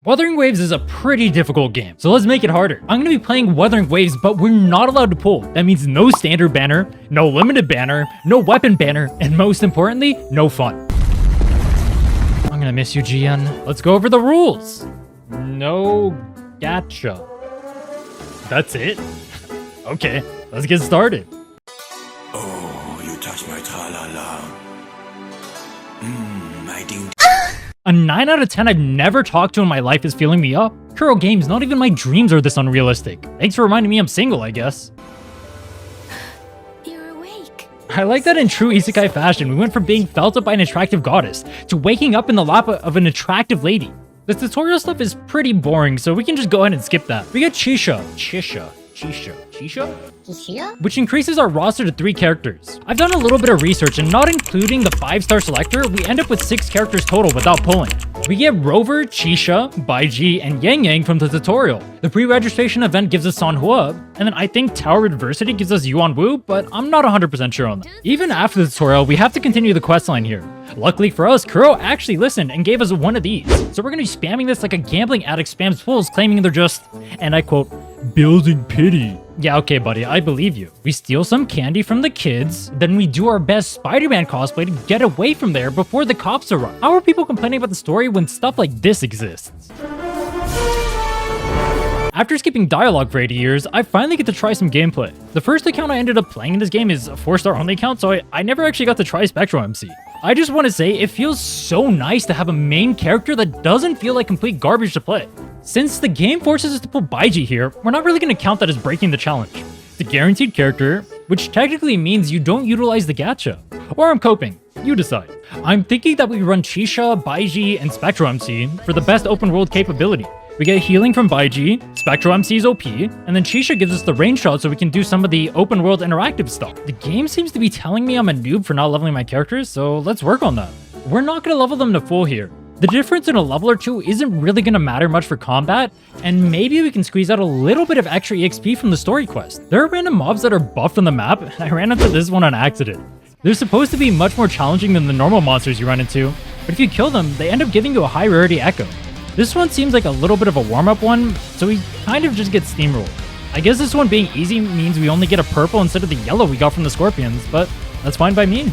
Wuthering Waves is a pretty difficult game, so let's make it harder. I'm gonna be playing Wuthering Waves, but we're not allowed to pull. That means no standard banner, no limited banner, no weapon banner, and most importantly, no fun. I'm gonna miss you, GN. Let's go over the rules. No gacha. That's it? Okay, let's get started. Oh, you touched my tra-la-la. My ding. A 9 out of 10 I've never talked to in my life is feeling me up. Kuro games, not even my dreams are this unrealistic. Thanks for reminding me I'm single, I guess. You're awake. I like that in true isekai fashion, we went from being felt up by an attractive goddess to waking up in the lap of an attractive lady. The tutorial stuff is pretty boring, so we can just go ahead and skip that. We get Chisha, which increases our roster to 3 characters. I've done a little bit of research, and not including the 5-star selector, we end up with 6 characters total without pulling. We get Rover, Chisha, Baiji, and Yang Yang from the tutorial. The pre-registration event gives us Sanhua, and then I think Tower of Adversity gives us Yuan Wu, but I'm not 100% sure on that. Even after the tutorial, we have to continue the questline here. Luckily for us, Kuro actually listened and gave us one of these. So we're gonna be spamming this like a gambling addict spams pulls, claiming they're just, and I quote, building pity. Yeah, okay, buddy, I believe you. We steal some candy from the kids, then we do our best Spider-Man cosplay to get away from there before the cops arrive. How are people complaining about the story when stuff like this exists? After skipping dialogue for 80 years, I finally get to try some gameplay. The first account I ended up playing in this game is a 4-star only account, so I never actually got to try Spectral MC. I just want to say, it feels so nice to have a main character that doesn't feel like complete garbage to play. Since the game forces us to pull Baiji here, we're not really going to count that as breaking the challenge. It's a guaranteed character, which technically means you don't utilize the gacha. Or I'm coping. You decide. I'm thinking that we run Chisha, Baiji, and Spectral MC for the best open world capability. We get healing from Baiji, Spectral MC's OP, and then Chisha gives us the range shot so we can do some of the open world interactive stuff. The game seems to be telling me I'm a noob for not leveling my characters, so let's work on that. We're not going to level them to full here. The difference in a level or two isn't really going to matter much for combat, and maybe we can squeeze out a little bit of extra EXP from the story quest. There are random mobs that are buffed on the map, and I ran into this one on accident. They're supposed to be much more challenging than the normal monsters you run into, but if you kill them, they end up giving you a high rarity echo. This one seems like a little bit of a warm-up one, so we kind of just get steamrolled. I guess this one being easy means we only get a purple instead of the yellow we got from the scorpions, but that's fine by me.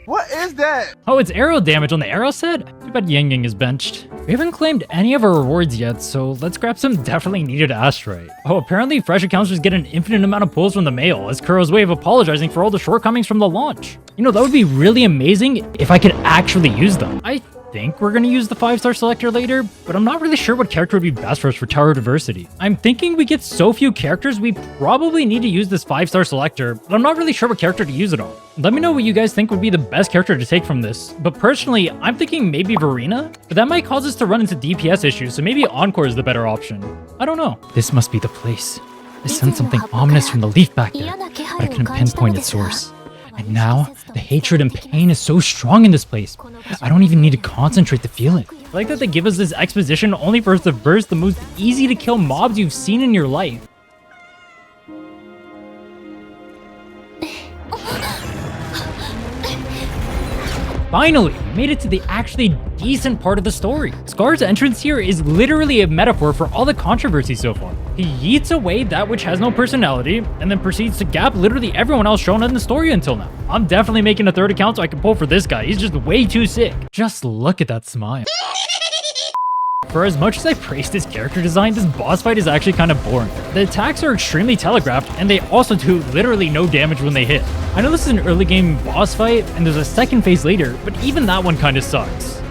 What is that? Oh, it's arrow damage on the arrow set? Too bad Yang Yang is benched. We haven't claimed any of our rewards yet, so let's grab some definitely needed astrite. Oh, apparently fresh accounts just get an infinite amount of pulls from the mail as Kuro's way of apologizing for all the shortcomings from the launch. You know, that would be really amazing if I could actually use them. I think we're gonna use the 5-star selector later, but I'm not really sure what character would be best for us for Tower of Diversity. I'm thinking we get so few characters, we probably need to use this 5-star selector, but I'm not really sure what character to use it on. Let me know what you guys think would be the best character to take from this, but personally, I'm thinking maybe Rhinne, but that might cause us to run into DPS issues, so maybe Encore is the better option. I don't know. This must be the place. I sensed something ominous from the leaf back there, but I couldn't pinpoint its source. And now, the hatred and pain is so strong in this place. I don't even need to concentrate to feel it. I like that they give us this exposition only for us to verse the most easy to kill mobs you've seen in your life. Finally, we made it to the actually decent part of the story. Scar's entrance here is literally a metaphor for all the controversy so far. He yeets away that which has no personality, and then proceeds to gap literally everyone else shown in the story until now. I'm definitely making a 3rd account so I can pull for this guy. He's just way too sick. Just look at that smile. For as much as I praise this character design, this boss fight is actually kind of boring. The attacks are extremely telegraphed, and they also do literally no damage when they hit. I know this is an early game boss fight, and there's a second phase later, but even that one kind of sucks.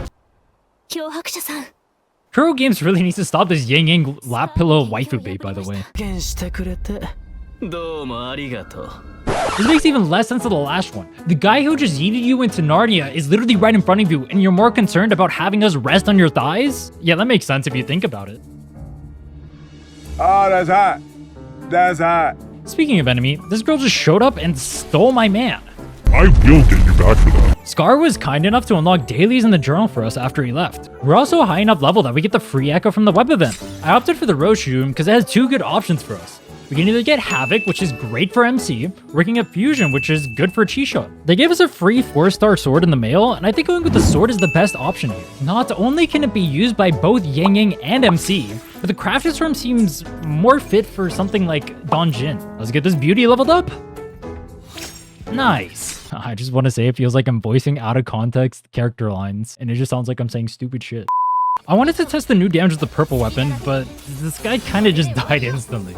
Kuro Games really needs to stop this Yang Yang lap pillow waifu bait, by the way. This makes even less sense of the last one. The guy who just yeeted you into Narnia is literally right in front of you, and you're more concerned about having us rest on your thighs? Yeah, that makes sense if you think about it. Oh, that's hot. That's hot. Speaking of enemy, this girl just showed up and stole my man. I will get you back for that. Scar was kind enough to unlock dailies in the journal for us after he left. We're also a high enough level that we get the free echo from the web event. I opted for the Roshu because it has 2 good options for us. We We can either get Havoc, which is great for MC, or we can get Fusion, which is good for Chisha. They gave us a free 4-star sword in the mail, and I think going with the sword is the best option here. Not only can it be used by both Yang Yang and MC, but the crafted storm seems more fit for something like Donjin. Let's get this beauty leveled up. Nice. I just want to say it feels like I'm voicing out of context character lines, and it just sounds like I'm saying stupid shit. I wanted to test the new damage with the purple weapon, but this guy kind of just died instantly.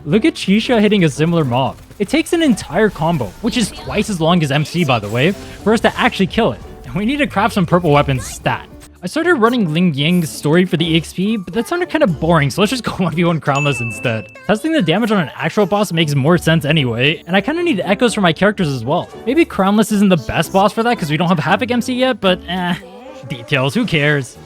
Look at Chisha hitting a similar mob. It takes an entire combo, which is twice as long as MC by the way, for us to actually kill it. And we need to craft some purple weapons stat. I started running Ling Yang's story for the EXP, but that sounded kind of boring, so let's just go 1v1 Crownless instead. Testing the damage on an actual boss makes more sense anyway, and I kind of need echoes for my characters as well. Maybe Crownless isn't the best boss for that because we don't have Havoc MC yet, but details, who cares?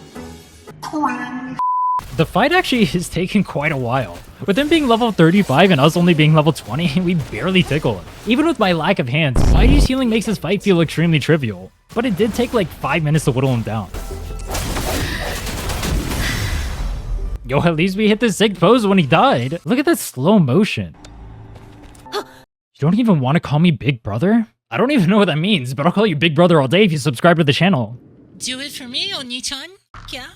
The fight actually is taking quite a while. With him being level 35 and us only being level 20, we barely tickle him. Even with my lack of hands, YG's healing makes this fight feel extremely trivial. But it did take like 5 minutes to whittle him down. Yo, at least we hit this sick pose when he died. Look at that slow motion. You don't even want to call me Big Brother? I don't even know what that means, but I'll call you Big Brother all day if you subscribe to the channel. Do it for me, Oni-chan. Yeah.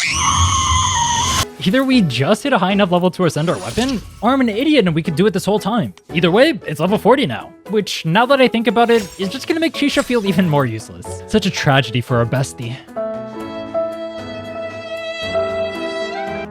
Either we just hit a high enough level to ascend our weapon, or I'm an idiot and we could do it this whole time. Either way, it's level 40 now, which, now that I think about it, is just gonna make Chisha feel even more useless. Such a tragedy for our bestie.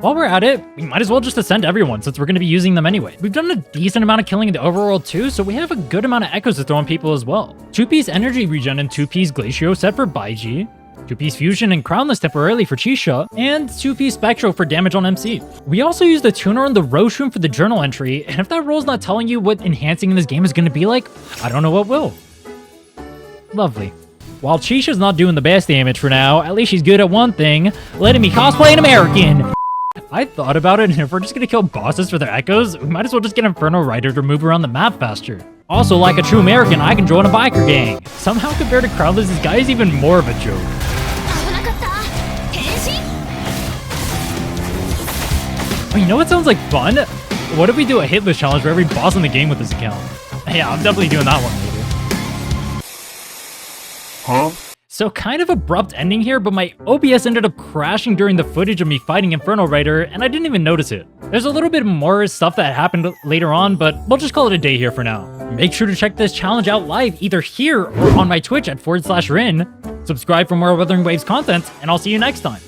While we're at it, we might as well just ascend everyone since we're going to be using them anyway. We've done a decent amount of killing in the overworld too, so we have a good amount of echoes to throw on people as well. 2-piece energy regen and 2-piece glacio set for Baiji, 2-piece fusion and crownless temporarily for Chisha, and 2-piece spectral for damage on MC. We also use the tuner on the Roche room for the journal entry, and if that roll's not telling you what enhancing in this game is going to be like, I don't know what will. Lovely. While Chisha's not doing the best damage for now, at least she's good at one thing, letting me cosplay an American. I thought about it, and if we're just gonna kill bosses for their echoes, we might as well just get Inferno Rider to move around the map faster. Also, like a true American, I can join a biker gang. Somehow, compared to Crownless, this guy is even more of a joke. Oh, you know what sounds like fun? What if we do a hitless challenge for every boss in the game with this account? Yeah, I'm definitely doing that one later. Huh? So kind of abrupt ending here, but my OBS ended up crashing during the footage of me fighting Inferno Rider, and I didn't even notice it. There's a little bit more stuff that happened later on, but we'll just call it a day here for now. Make sure to check this challenge out live, either here or on my Twitch at /Rhinne. Subscribe for more Wuthering Waves content, and I'll see you next time.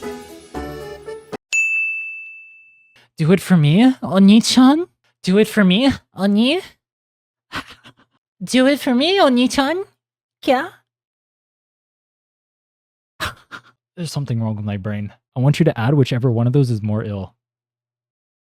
Do it for me, Oni-chan? Do it for me, Oni? Do it for me, Oni-chan? Yeah? There's something wrong with my brain. I want you to add whichever one of those is more ill.